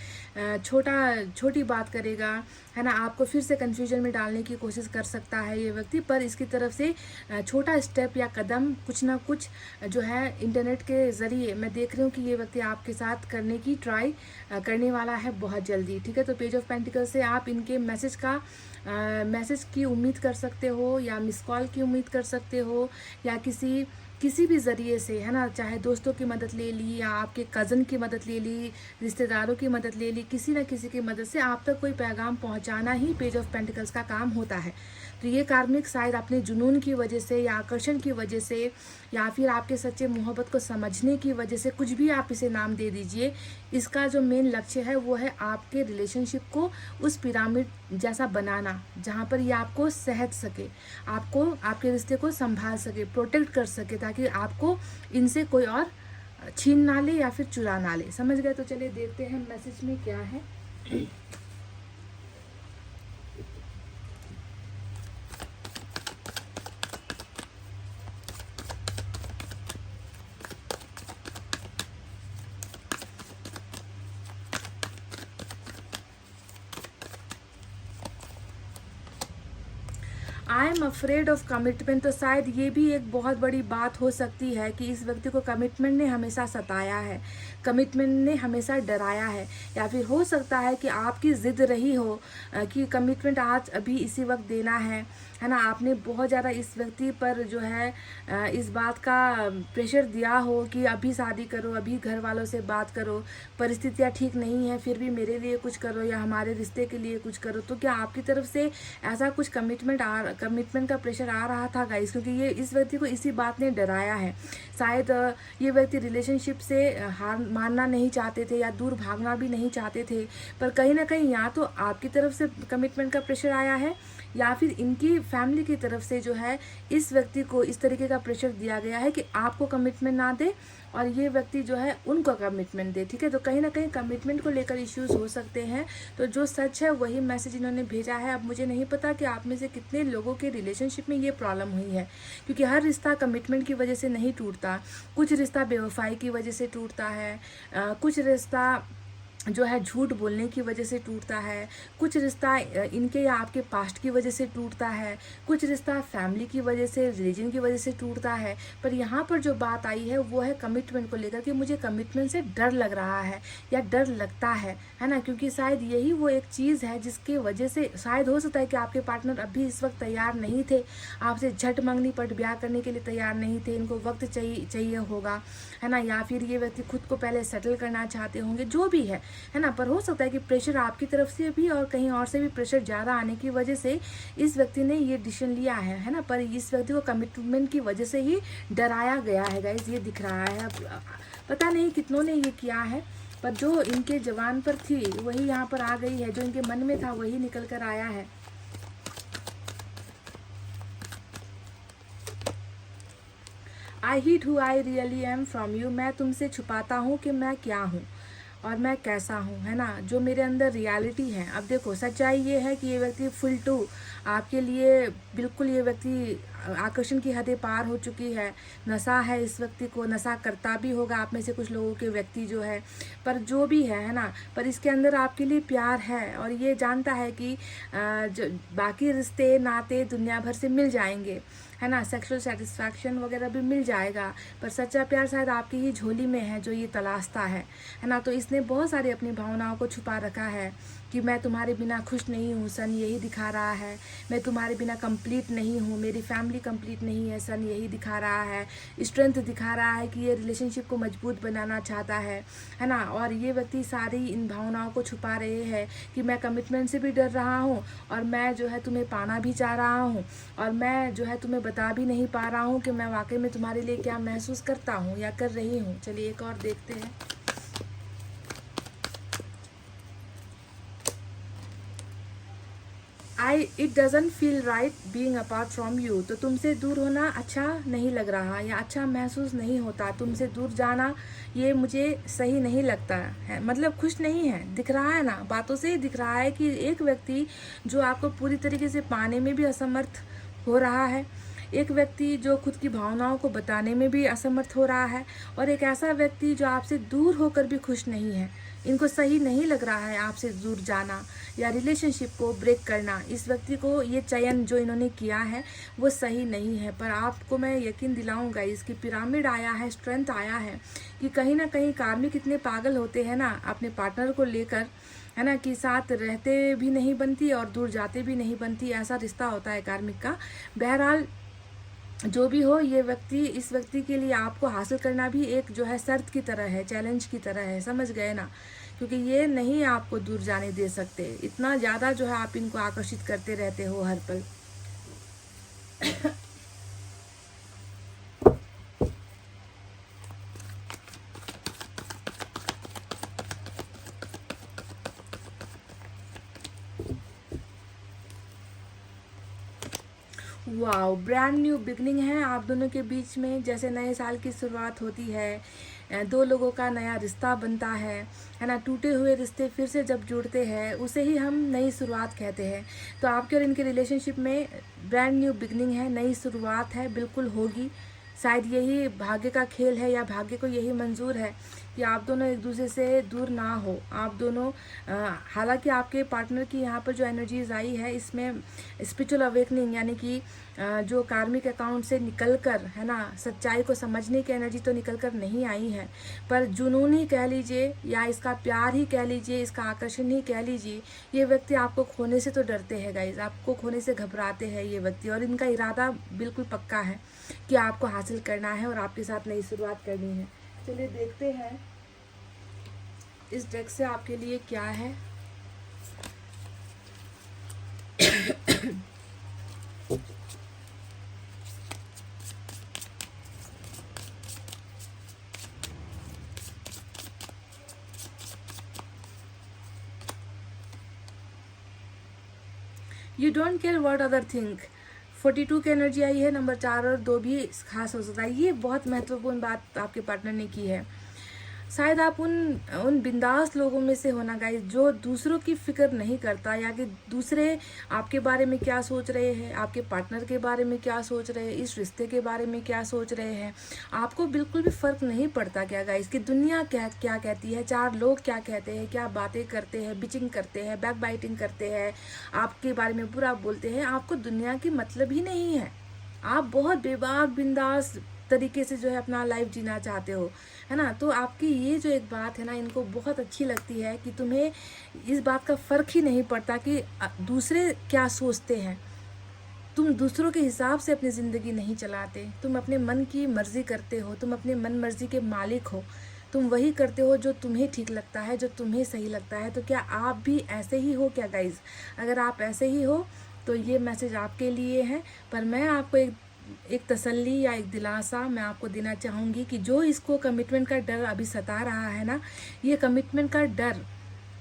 B: छोटी बात करेगा, है ना। आपको फिर से कन्फ्यूजन में डालने की कोशिश कर सकता है ये व्यक्ति, पर इसकी तरफ से छोटा स्टेप या कदम कुछ ना कुछ जो है इंटरनेट के ज़रिए मैं देख रही हूँ कि ये व्यक्ति आपके साथ करने की ट्राई करने वाला है बहुत जल्दी, ठीक है। तो पेज ऑफ पेंटिकल से आप इनके मैसेज की उम्मीद कर सकते हो, या मिस कॉल की उम्मीद कर सकते हो, या किसी भी ज़रिए से, है ना। चाहे दोस्तों की मदद ले ली, या आपके कज़न की मदद ले ली, रिश्तेदारों की मदद ले ली, किसी न किसी की मदद से आप तक कोई पैगाम पहुंचाना ही पेज ऑफ पेंटिकल्स का काम होता है। तो ये कार्मिक शायद अपने जुनून की वजह से, या आकर्षण की वजह से, या फिर आपके सच्चे मोहब्बत को समझने की वजह से, कुछ भी आप इसे नाम दे दीजिए, इसका जो मेन लक्ष्य है वो है आपके रिलेशनशिप को उस पिरामिड जैसा बनाना, जहाँ पर ये आपको सहज सके, आपको आपके रिश्ते को संभाल सके, प्रोटेक्ट कर सके, ताकि आपको इनसे कोई और छीन ना ले या फिर चुरा ना ले। समझ गए? तो चलिए देखते हैं मैसेज में क्या है। I am afraid of commitment. तो शायद ये भी एक बहुत बड़ी बात हो सकती है कि इस व्यक्ति को कमिटमेंट ने हमेशा सताया है, कमिटमेंट ने हमेशा डराया है, या फिर हो सकता है कि आपकी ज़िद रही हो कि कमिटमेंट आज अभी इसी वक्त देना है ना। आपने बहुत ज़्यादा इस व्यक्ति पर जो है इस बात का प्रेशर दिया हो कि अभी शादी करो, अभी घर वालों से बात करो, परिस्थितियाँ ठीक नहीं है फिर भी मेरे लिए कुछ करो, या हमारे रिश्ते के लिए कुछ करो। तो क्या आपकी तरफ से ऐसा कुछ कमिटमेंट का प्रेशर आ रहा था गाइस? क्योंकि ये इस व्यक्ति को इसी बात ने डराया है। शायद ये व्यक्ति रिलेशनशिप से हार मानना नहीं चाहते थे, या दूर भागना भी नहीं चाहते थे, पर कहीं ना कहीं या तो आपकी तरफ से कमिटमेंट का प्रेशर आया है, या फिर इनकी फैमिली की तरफ से जो है इस व्यक्ति को इस तरीके का प्रेशर दिया गया है कि आपको कमिटमेंट ना दे और ये व्यक्ति जो है उनको कमिटमेंट दे, ठीक है। तो कहीं ना कहीं कमिटमेंट को लेकर इश्यूज हो सकते हैं। तो जो सच है वही मैसेज इन्होंने भेजा है। अब मुझे नहीं पता कि आप में से कितने लोगों के रिलेशनशिप में ये प्रॉब्लम हुई है, क्योंकि हर रिश्ता कमिटमेंट की वजह से नहीं टूटता। कुछ रिश्ता बेवफाई की वजह से टूटता है, कुछ रिश्ता जो है झूठ बोलने की वजह से टूटता है, कुछ रिश्ता इनके या आपके पास्ट की वजह से टूटता है, कुछ रिश्ता फैमिली की वजह से, रिलीजन की वजह से टूटता है। पर यहाँ पर जो बात आई है वो है कमिटमेंट को लेकर कि मुझे कमिटमेंट से डर लग रहा है या डर लगता है ना। क्योंकि शायद यही वो एक चीज़ है जिसकी वजह से शायद हो सकता है कि आपके पार्टनर अभी इस वक्त तैयार नहीं थे, आपसे झट मंगनी पट ब्याह करने के लिए तैयार नहीं थे, इनको वक्त चाहिए होगा, है ना। या फिर ये व्यक्ति खुद को पहले सेटल करना चाहते होंगे, जो भी है ना। पर हो सकता है कि प्रेशर आपकी तरफ से भी और कहीं और से भी प्रेशर ज़्यादा आने की वजह से इस व्यक्ति ने ये डिसीजन लिया है ना। पर इस व्यक्ति को कमिटमेंट की वजह से ही डराया गया है गाइस, ये दिख रहा है। पता नहीं कितनों ने ये किया है, पर जो इनके जवान पर थी वही यहाँ पर आ गई है, जो इनके मन में था वही निकल कर आया है। I hid who I really am from you. मैं तुमसे छुपाता हूँ कि मैं क्या हूँ और मैं कैसा हूँ, है ना। जो मेरे अंदर रियलिटी है। अब देखो सच्चाई ये है कि ये व्यक्ति फुल टू आपके लिए बिल्कुल, ये व्यक्ति आकर्षण की हदें पार हो चुकी है। नशा है इस व्यक्ति को, नशा करता भी होगा आप में से कुछ लोगों के व्यक्ति जो है, पर जो भी है ना, पर इसके अंदर आपके लिए प्यार है और ये जानता है कि जो बाकी रिश्ते नाते दुनिया भर से मिल जाएंगे, है ना। सेक्सुअल सेटिस्फैक्शन वगैरह भी मिल जाएगा, पर सच्चा प्यार शायद आपकी ही झोली में है जो ये तलाशता है ना। तो इसने बहुत सारी अपनी भावनाओं को छुपा रखा है कि मैं तुम्हारे बिना खुश नहीं हूँ सन, यही दिखा रहा है। मैं तुम्हारे बिना कंप्लीट नहीं हूँ, मेरी फैमिली कंप्लीट नहीं है सन, यही दिखा रहा है। स्ट्रेंथ दिखा रहा है कि ये रिलेशनशिप को मजबूत बनाना चाहता है ना। और ये व्यक्ति सारी इन भावनाओं को छुपा रहे हैं कि मैं कमिटमेंट से भी डर रहा हूँ, और मैं जो है तुम्हें पाना भी चाह रहा हूँ, और मैं जो है तुम्हें बता भी नहीं पा रहा हूँ कि मैं वाकई में तुम्हारे लिए क्या महसूस करता हूँ या कर रही हूँ। चलिए एक और देखते हैं। It doesn't feel right being apart from you. तो तुमसे दूर होना अच्छा नहीं लग रहा या अच्छा महसूस नहीं होता। तुमसे दूर जाना ये मुझे सही नहीं लगता है, मतलब खुश नहीं है, दिख रहा है ना, बातों से ही दिख रहा है कि एक व्यक्ति जो आपको पूरी तरीके से पाने में भी असमर्थ हो रहा है, एक व्यक्ति जो खुद की भावनाओं को बताने में भी असमर्थ हो रहा है, और एक ऐसा व्यक्ति जो आपसे दूर होकर भी खुश नहीं है। इनको सही नहीं लग रहा है आपसे दूर जाना या रिलेशनशिप को ब्रेक करना। इस व्यक्ति को ये चयन जो इन्होंने किया है वो सही नहीं है। पर आपको मैं यकीन दिलाऊंगा, इसकी पिरामिड आया है, स्ट्रेंथ आया है कि कहीं ना कहीं कार्मिक इतने पागल होते हैं ना अपने पार्टनर को लेकर, है ना, कि साथ रहते भी नहीं बनती और दूर जाते भी नहीं बनती, ऐसा रिश्ता होता है कार्मिक का। बहरहाल जो भी हो, ये व्यक्ति, इस व्यक्ति के लिए आपको हासिल करना भी एक जो है शर्त की तरह है, चैलेंज की तरह है, समझ गए ना। क्योंकि ये नहीं आपको दूर जाने दे सकते, इतना ज़्यादा जो है आप इनको आकर्षित करते रहते हो हर पल। वाओ, ब्रांड न्यू बिगनिंग है आप दोनों के बीच में। जैसे नए साल की शुरुआत होती है, दो लोगों का नया रिश्ता बनता है ना। टूटे हुए रिश्ते फिर से जब जुड़ते हैं उसे ही हम नई शुरुआत कहते हैं। तो आपके और इनके रिलेशनशिप में ब्रांड न्यू बिगनिंग है, नई शुरुआत है, बिल्कुल होगी। शायद यही भाग्य का खेल है या भाग्य को यही मंजूर है कि आप दोनों एक दूसरे से दूर ना हो। आप दोनों, हालांकि आपके पार्टनर की यहाँ पर जो एनर्जीज आई है इसमें स्पिरिचुअल अवेकनिंग, यानी कि जो कार्मिक अकाउंट से निकलकर, है ना, सच्चाई को समझने की एनर्जी तो निकलकर नहीं आई है, पर जुनून ही कह लीजिए या इसका प्यार ही कह लीजिए, इसका आकर्षण ही कह लीजिए, ये व्यक्ति आपको खोने से तो डरते हैं गाइज, आपको खोने से घबराते हैं ये व्यक्ति। और इनका इरादा बिल्कुल पक्का है कि आपको हासिल करना है और आपके साथ नई शुरुआत करनी है। चलिए देखते हैं इस डेक से आपके लिए क्या है। You don't care what other think. 42 की एनर्जी आई है, नंबर 4 और 2 भी खास हो सकता है। ये बहुत महत्वपूर्ण बात आपके पार्टनर ने की है। शायद आप उन बिंदास लोगों में से होना गाइस जो दूसरों की फिक्र नहीं करता, या कि दूसरे आपके बारे में क्या सोच रहे हैं, आपके पार्टनर के बारे में क्या सोच रहे हैं, इस रिश्ते के बारे में क्या सोच रहे हैं, आपको बिल्कुल भी फर्क नहीं पड़ता क्या गाइस कि दुनिया क्या कहती है, चार लोग क्या कहते हैं, क्या बातें करते हैं, बिचिंग करते हैं, बैक बाइटिंग करते हैं, आपके बारे में बुरा बोलते हैं। आपको दुनिया की मतलब ही नहीं है। आप बहुत बेबाक बिंदास तरीके से जो है अपना लाइफ जीना चाहते हो, है ना। तो आपकी ये जो एक बात है ना, इनको बहुत अच्छी लगती है कि तुम्हें इस बात का फ़र्क ही नहीं पड़ता कि दूसरे क्या सोचते हैं। तुम दूसरों के हिसाब से अपनी ज़िंदगी नहीं चलाते, तुम अपने मन की मर्ज़ी करते हो, तुम अपने मन मर्ज़ी के मालिक हो, तुम वही करते हो जो तुम्हें ठीक लगता है, जो तुम्हें सही लगता है। तो क्या आप भी ऐसे ही हो क्या गाइज़? अगर आप ऐसे ही हो तो ये मैसेज आपके लिए है। पर मैं आपको एक तसल्ली या एक दिलासा मैं आपको देना चाहूँगी कि जो इसको कमिटमेंट का डर अभी सता रहा है ना, ये कमिटमेंट का डर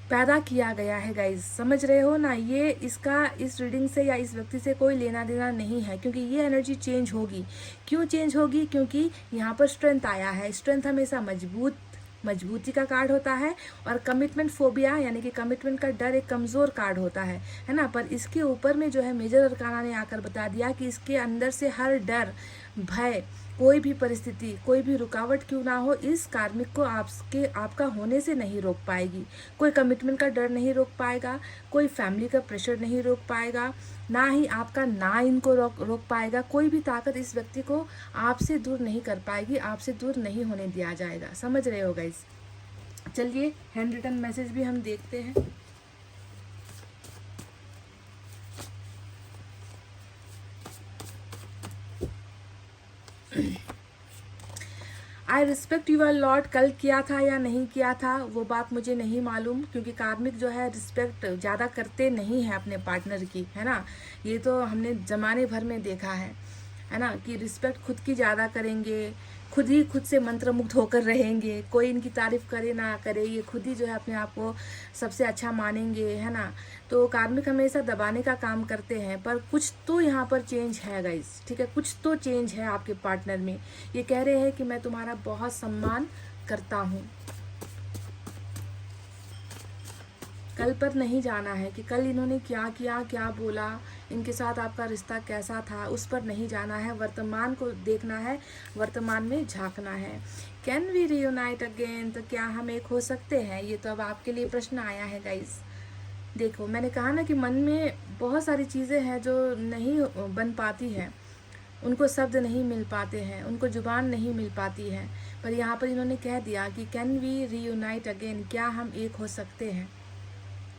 B: पैदा किया गया है गाइज, समझ रहे हो ना। ये इसका इस रीडिंग से या इस व्यक्ति से कोई लेना देना नहीं है, क्योंकि ये एनर्जी चेंज होगी। क्यों चेंज होगी? क्योंकि यहाँ पर स्ट्रेंथ आया है। स्ट्रेंथ हमेशा मजबूती का कार्ड होता है, और कमिटमेंट फोबिया यानी कि कमिटमेंट का डर एक कमज़ोर कार्ड होता है ना। पर इसके ऊपर में जो है मेजर अरकाना ने आकर बता दिया कि इसके अंदर से हर डर, भय, कोई भी परिस्थिति, कोई भी रुकावट क्यों ना हो, इस कार्मिक को आपका होने से नहीं रोक पाएगी। कोई कमिटमेंट का डर नहीं रोक पाएगा, कोई फैमिली का प्रेशर नहीं रोक पाएगा, ना ही आपका ना इनको रोक पाएगा। कोई भी ताकत इस व्यक्ति को आपसे दूर नहीं कर पाएगी, आपसे दूर नहीं होने दिया जाएगा। समझ रहे हो गाइस? चलिए हैंड रिटन मैसेज भी हम देखते हैं। आई रिस्पेक्ट यूर लॉट कल किया था या नहीं किया था वो बात मुझे नहीं मालूम, क्योंकि कार्मिक जो है रिस्पेक्ट ज़्यादा करते नहीं हैं अपने पार्टनर की, है ना। ये तो हमने ज़माने भर में देखा है ना, कि रिस्पेक्ट खुद की ज़्यादा करेंगे, खुद ही खुद से मंत्रमुग्ध होकर रहेंगे, कोई इनकी तारीफ करे ना करे, ये खुद ही जो है अपने आप को सबसे अच्छा मानेंगे, है ना। तो कार्मिक हमेशा दबाने का काम करते हैं, पर कुछ तो यहाँ पर चेंज है गाइस, ठीक है, कुछ तो चेंज है आपके पार्टनर में। ये कह रहे हैं कि मैं तुम्हारा बहुत सम्मान करता हूँ। कल पर नहीं जाना है कि कल इन्होंने क्या किया, क्या बोला, इनके साथ आपका रिश्ता कैसा था, उस पर नहीं जाना है। वर्तमान को देखना है, वर्तमान में झांकना है। कैन वी रियूनाइट अगेन, तो क्या हम एक हो सकते हैं? ये तो अब आपके लिए प्रश्न आया है गाइस। देखो, मैंने कहा ना कि मन में बहुत सारी चीज़ें हैं जो नहीं बन पाती हैं, उनको शब्द नहीं मिल पाते हैं, उनको जुबान नहीं मिल पाती है, पर यहाँ पर इन्होंने कह दिया कि कैन वी रियूनाइट अगेन, क्या हम एक हो सकते हैं।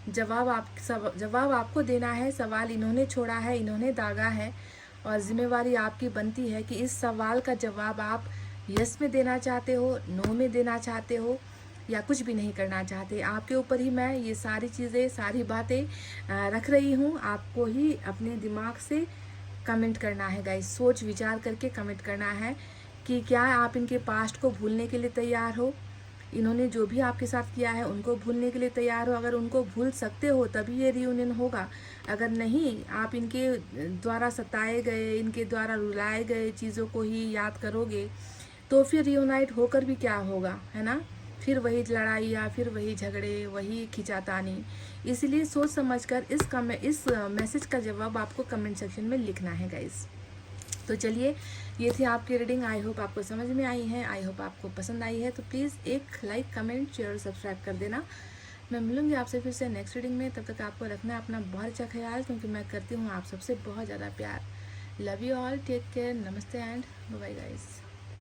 B: जवाब आपको देना है। सवाल इन्होंने छोड़ा है, इन्होंने दागा है, और जिम्मेवारी आपकी बनती है कि इस सवाल का जवाब आप यस में देना चाहते हो, नो में देना चाहते हो, या कुछ भी नहीं करना चाहते। आपके ऊपर ही मैं ये सारी चीज़ें, सारी बातें रख रही हूँ। आपको ही अपने दिमाग से कमेंट करना है गाइस, सोच विचार करके कमेंट करना है कि क्या आप इनके पास्ट को भूलने के लिए तैयार हो, इन्होंने जो भी आपके साथ किया है उनको भूलने के लिए तैयार हो। अगर उनको भूल सकते हो तभी ये रियूनियन होगा, अगर नहीं, आप इनके द्वारा सताए गए, इनके द्वारा रुलाए गए चीज़ों को ही याद करोगे, तो फिर रियूनाइट होकर भी क्या होगा, है ना। फिर वही लड़ाइयाँ, फिर वही झगड़े, वही खिंचातानी। इसलिए सोच समझकर इस मैसेज का जवाब आपको कमेंट सेक्शन में लिखना है गाइस। तो चलिए, ये थी आपकी रीडिंग। आई होप आपको समझ में आई है, आई होप आपको पसंद आई है। तो प्लीज़ एक लाइक, कमेंट, शेयर और सब्सक्राइब कर देना। मैं मिलूंगी आपसे फिर से नेक्स्ट रीडिंग में। तब तक आपको रखना है अपना बहुत अच्छा ख्याल, क्योंकि मैं करती हूँ आप सबसे बहुत ज़्यादा प्यार। Love you all, take care, नमस्ते एंड बाय गाइस।